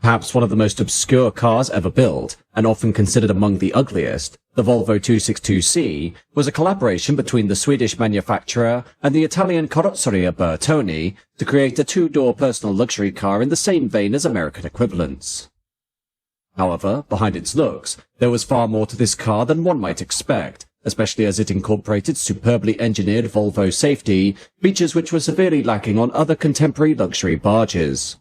Perhaps one of the most obscure cars ever built, and often considered among the ugliest, the Volvo 262C was a collaboration between the Swedish manufacturer and the Italian carrozzeria Bertone to create a two-door personal luxury car in the same vein as American equivalents. However, behind its looks, there was far more to this car than one might expect, especially as it incorporated superbly engineered Volvo safety, features which were severely lacking on other contemporary luxury barges.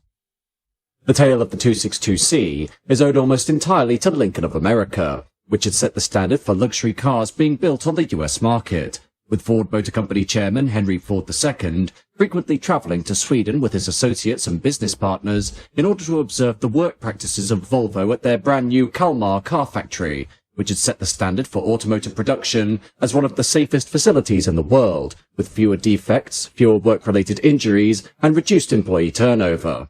The tale of the 262C is owed almost entirely to Lincoln of America, which had set the standard for luxury cars being built on the US market, with Ford Motor Company chairman Henry Ford II frequently travelling to Sweden with his associates and business partners in order to observe the work practices of Volvo at their brand new Kalmar car factory, which had set the standard for automotive production as one of the safest facilities in the world, with fewer defects, fewer work-related injuries, and reduced employee turnover.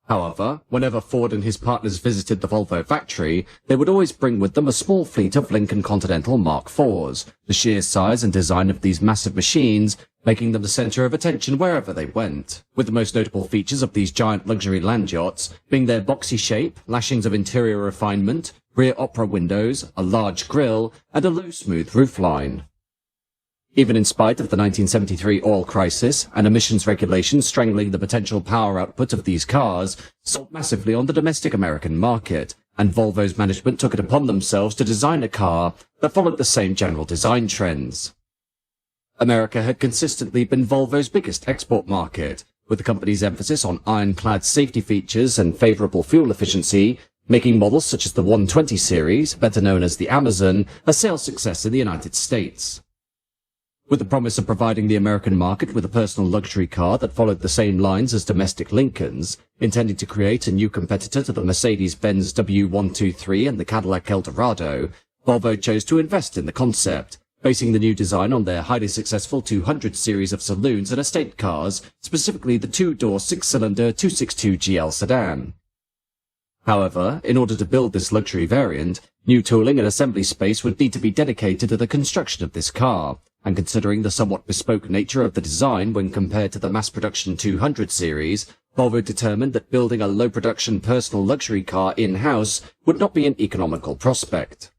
However, whenever Ford and his partners visited the Volvo factory, they would always bring with them a small fleet of Lincoln Continental Mark IVs, the sheer size and design of these massive machines making them the centre of attention wherever they went, with the most notable features of these giant luxury land yachts being their boxy shape, lashings of interior refinement, rear opera windows, a large grille, and a low smooth roofline. Even in spite of the 1973 oil crisis and emissions regulations strangling the potential power output of these cars, sold massively on the domestic American market, and Volvo's management took it upon themselves to design a car that followed the same general design trends. America had consistently been Volvo's biggest export market, with the company's emphasis on ironclad safety features and favourable fuel efficiency, making models such as the 120 series, better known as the Amazon, a sales success in the United States. With the promise of providing the American market with a personal luxury car that followed the same lines as domestic Lincolns, intending to create a new competitor to the Mercedes-Benz W123 and the Cadillac Eldorado, Volvo chose to invest in the concept, basing the new design on their highly successful 200 series of saloons and estate cars, specifically the two-door six-cylinder 262GL sedan. However, in order to build this luxury variant, new tooling and assembly space would need to be dedicated to the construction of this car, and considering the somewhat bespoke nature of the design when compared to the mass-production 200 series, Volvo determined that building a low-production personal luxury car in-house would not be an economical prospect.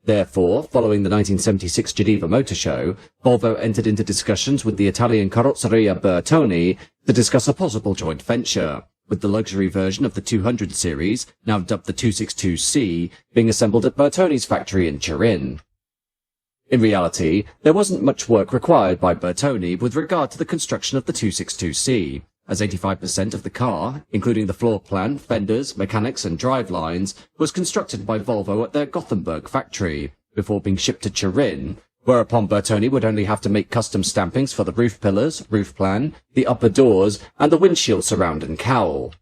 Therefore, following the 1976 Geneva Motor Show, Volvo entered into discussions with the Italian carrozzeria Bertone to discuss a possible joint venture, with the luxury version of the 200 series, now dubbed the 262C, being assembled at Bertone's factory in Turin. In reality, there wasn't much work required by Bertone with regard to the construction of the 262C, as 85% of the car, including the floor plan, fenders, mechanics and drivelines, was constructed by Volvo at their Gothenburg factory, before being shipped to Turin, whereupon Bertone would only have to make custom stampings for the roof pillars, roof plan, the upper doors, and the windshield surround and cowl.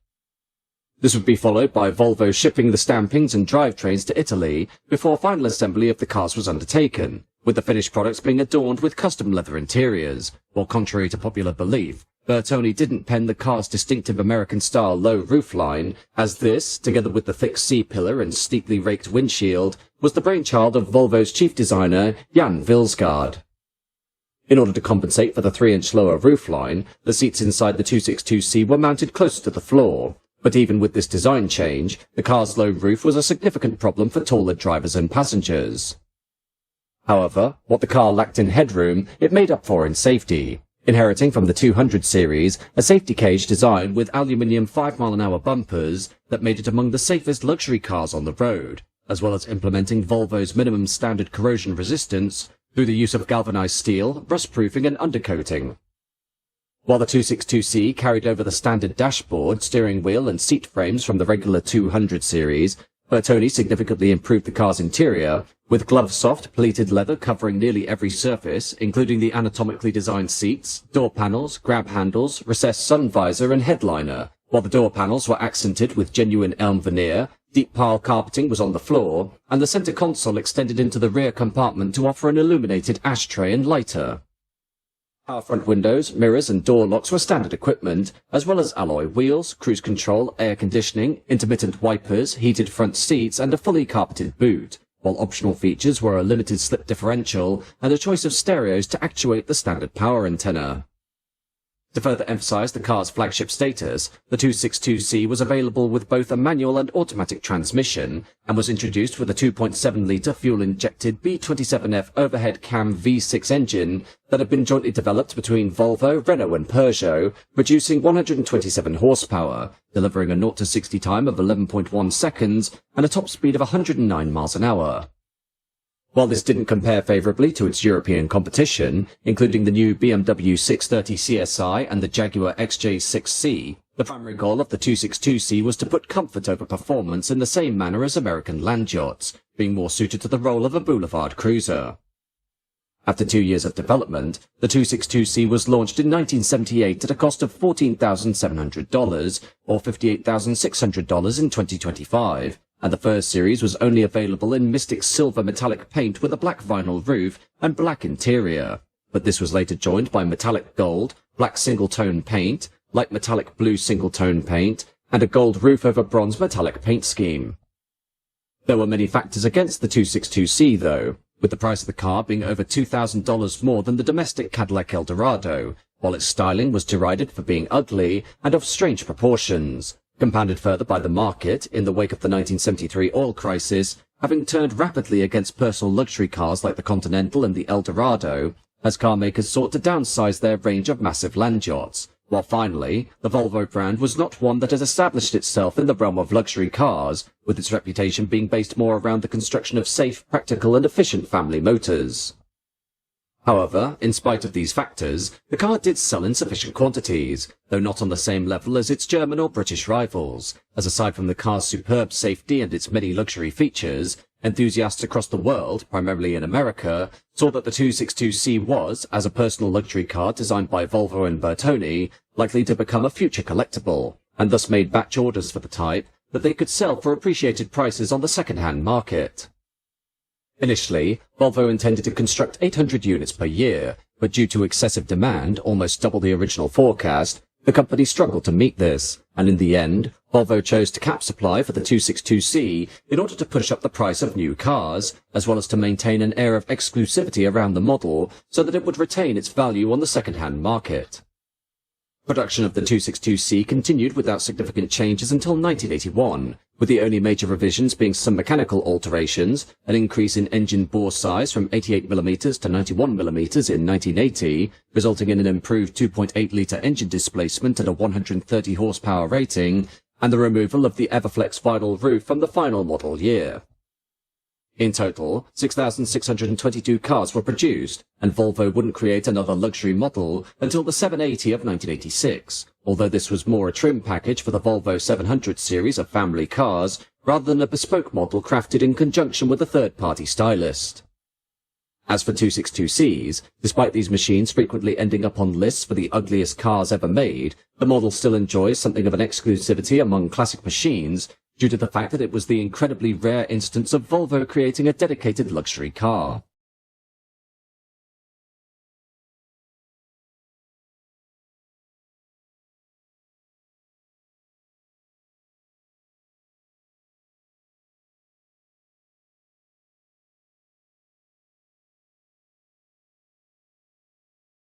This would be followed by Volvo shipping the stampings and drivetrains to Italy before final assembly of the cars was undertaken, with the finished products being adorned with custom leather interiors, while contrary to popular belief, Bertone didn't pen the car's distinctive American-style low roofline, as this, together with the thick C-pillar and steeply raked windshield, was the brainchild of Volvo's chief designer, Jan Vilsgaard. In order to compensate for the 3-inch lower roofline, the seats inside the 262C were mounted closer to the floor, but even with this design change, the car's low roof was a significant problem for taller drivers and passengers. However, what the car lacked in headroom, it made up for in safety, inheriting from the 200 series a safety cage designed with aluminium 5-mile-an-hour bumpers that made it among the safest luxury cars on the road, as well as implementing Volvo's minimum standard corrosion resistance through the use of galvanized steel, rust-proofing and undercoating. While the 262C carried over the standard dashboard, steering wheel and seat frames from the regular 200 series, Bertone significantly improved the car's interior, with glove-soft, pleated leather covering nearly every surface, including the anatomically designed seats, door panels, grab handles, recessed sun visor and headliner, while the door panels were accented with genuine elm veneer, deep pile carpeting was on the floor, and the center console extended into the rear compartment to offer an illuminated ashtray and lighter. Power front windows, mirrors and door locks were standard equipment, as well as alloy wheels, cruise control, air conditioning, intermittent wipers, heated front seats and a fully carpeted boot, while optional features were a limited slip differential and a choice of stereos to actuate the standard power antenna. To further emphasize the car's flagship status, the 262C was available with both a manual and automatic transmission, and was introduced with a 2.7-litre fuel-injected B27F overhead cam V6 engine that had been jointly developed between Volvo, Renault and Peugeot, producing 127 horsepower, delivering a 0-60 time of 11.1 seconds and a top speed of 109 miles an hour. While this didn't compare favourably to its European competition, including the new BMW 630 CSI and the Jaguar XJ6C, the primary goal of the 262C was to put comfort over performance in the same manner as American land yachts, being more suited to the role of a boulevard cruiser. After 2 years of development, the 262C was launched in 1978 at a cost of $14,700, or $58,600 in 2025, and the first series was only available in Mystic Silver metallic paint with a black vinyl roof and black interior, but this was later joined by metallic gold, black single-tone paint, light metallic blue single-tone paint, and a gold roof over bronze metallic paint scheme. There were many factors against the 262C though, with the price of the car being over $2,000 more than the domestic Cadillac Eldorado, while its styling was derided for being ugly and of strange proportions, compounded further by the market, in the wake of the 1973 oil crisis, having turned rapidly against personal luxury cars like the Continental and the Eldorado, as car makers sought to downsize their range of massive land yachts, while finally, the Volvo brand was not one that has established itself in the realm of luxury cars, with its reputation being based more around the construction of safe, practical and efficient family motors. However, in spite of these factors, the car did sell in sufficient quantities, though not on the same level as its German or British rivals, as aside from the car's superb safety and its many luxury features, enthusiasts across the world, primarily in America, saw that the 262C was, as a personal luxury car designed by Volvo and Bertone, likely to become a future collectible, and thus made batch orders for the type that they could sell for appreciated prices on the second-hand market. Initially, Volvo intended to construct 800 units per year, but due to excessive demand, almost double the original forecast, the company struggled to meet this, and in the end, Volvo chose to cap supply for the 262C in order to push up the price of new cars, as well as to maintain an air of exclusivity around the model so that it would retain its value on the second-hand market. Production of the 262C continued without significant changes until 1981, with the only major revisions being some mechanical alterations, an increase in engine bore size from 88mm to 91mm in 1980, resulting in an improved 2.8-litre engine displacement and a 130 horsepower rating, and the removal of the Everflex vinyl roof from the final model year. In total, 6,622 cars were produced, and Volvo wouldn't create another luxury model until the 780 of 1986, although this was more a trim package for the Volvo 700 series of family cars, rather than a bespoke model crafted in conjunction with a third-party stylist. As for 262Cs, despite these machines frequently ending up on lists for the ugliest cars ever made, the model still enjoys something of an exclusivity among classic machines, due to the fact that it was the incredibly rare instance of Volvo creating a dedicated luxury car.